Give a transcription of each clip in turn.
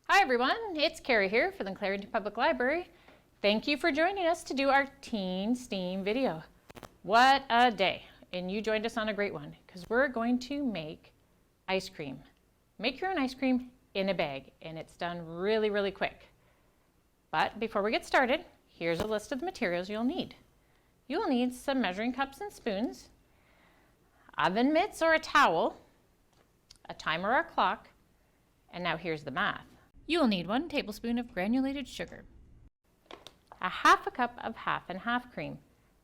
Hi everyone, it's Carrie here for the Clarington Public Library. Thank you for joining us to do our Teen STEAM video. What a day, and you joined us on a great one because we're going to make ice cream. Make your own ice cream in a bag, and it's done really, really quick. But before we get started, here's a list of the materials you'll need. You'll need some measuring cups and spoons, oven mitts or a towel, a timer or clock, and now here's the math. You will need 1 tablespoon of granulated sugar, a half a cup of half and half cream.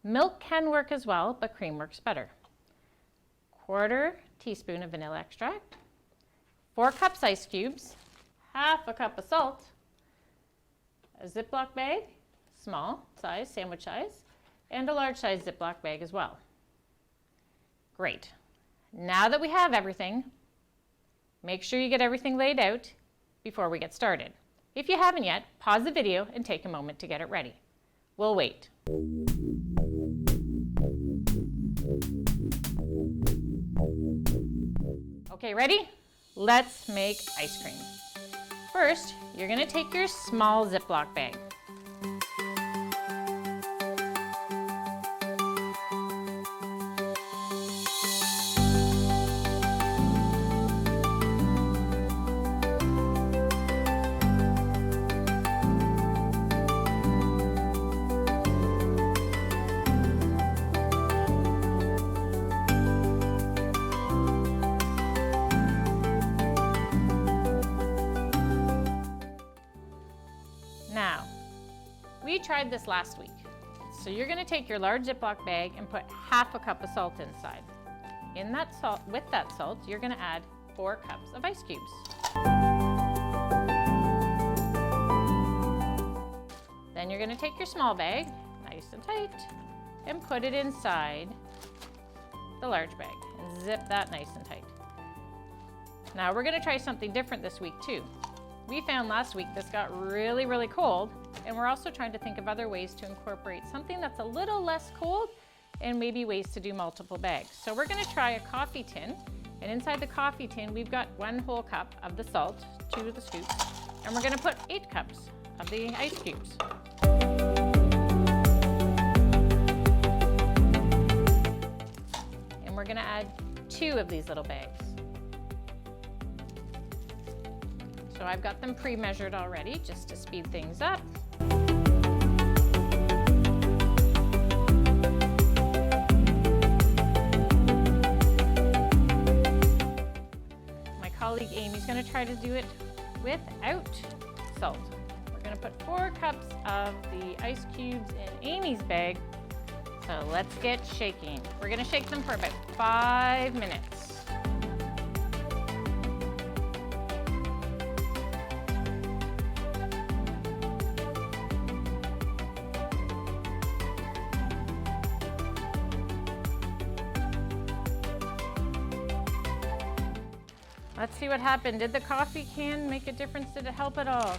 Milk can work as well, but cream works better. 1/4 teaspoon of vanilla extract, 4 cups ice cubes, half a cup of salt, a Ziploc bag, small size, sandwich size, and a large size Ziploc bag as well. Great. Now that we have everything, make sure you get everything laid out before we get started. If you haven't yet, pause the video and take a moment to get it ready. We'll wait. Okay, ready? Let's make ice cream. First, you're going to take your small Ziploc bag. Now, we tried this last week. So you're going to take your large Ziploc bag and put half a cup of salt inside. With that salt, you're going to add 4 cups of ice cubes. Then you're going to take your small bag, nice and tight, and put it inside the large bag and zip that nice and tight. Now we're going to try something different this week too. We found last week this got really, really cold, and we're also trying to think of other ways to incorporate something that's a little less cold and maybe ways to do multiple bags. So we're going to try a coffee tin, and inside the coffee tin we've got 1 whole cup of the salt, 2 of the scoops, and we're going to put 8 cups of the ice cubes. And we're going to add 2 of these little bags. So I've got them pre-measured already just to speed things up. My colleague Amy's going to try to do it without salt. We're going to put 4 cups of the ice cubes in Amy's bag. So let's get shaking. We're going to shake them for about 5 minutes. Let's see what happened. Did the coffee can make a difference? Did it help at all?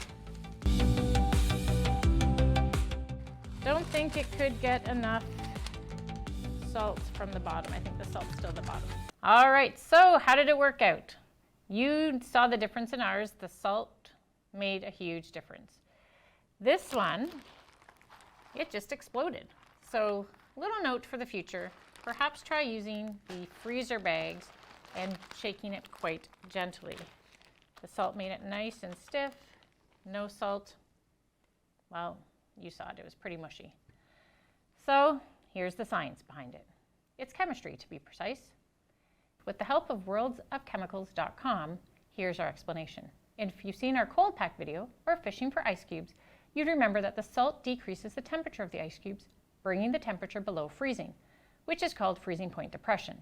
Don't think it could get enough salt from the bottom. I think the salt's still the bottom. All right, so how did it work out? You saw the difference in ours. The salt made a huge difference. This one, it just exploded. So, little note for the future, perhaps try using the freezer bags and shaking it quite gently. The salt made it nice and stiff. No salt, well, you saw it was pretty mushy. So here's the science behind it. It's chemistry, to be precise. With the help of worldsofchemicals.com, here's our explanation. And if you've seen our cold pack video or fishing for ice cubes, you'd remember that the salt decreases the temperature of the ice cubes, bringing the temperature below freezing, which is called freezing point depression.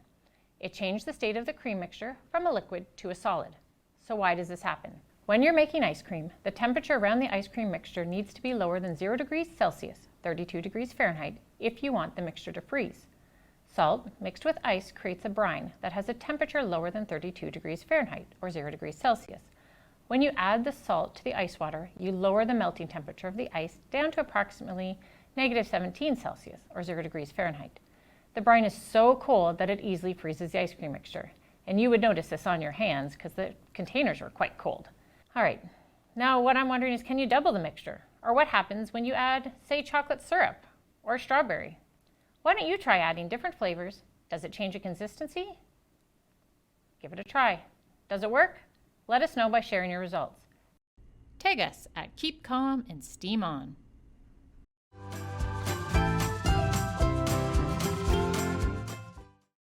It changed the state of the cream mixture from a liquid to a solid. So why does this happen? When you're making ice cream, the temperature around the ice cream mixture needs to be lower than 0 degrees Celsius, 32 degrees Fahrenheit, if you want the mixture to freeze. Salt mixed with ice creates a brine that has a temperature lower than 32 degrees Fahrenheit, or 0 degrees Celsius. When you add the salt to the ice water, you lower the melting temperature of the ice down to approximately -17 Celsius, or 0 degrees Fahrenheit. The brine is so cold that it easily freezes the ice cream mixture. And you would notice this on your hands because the containers are quite cold. All right, now what I'm wondering is, can you double the mixture? Or what happens when you add, say, chocolate syrup or strawberry? Why don't you try adding different flavors? Does it change the consistency? Give it a try. Does it work? Let us know by sharing your results. Tag us at Keep Calm and Steam On.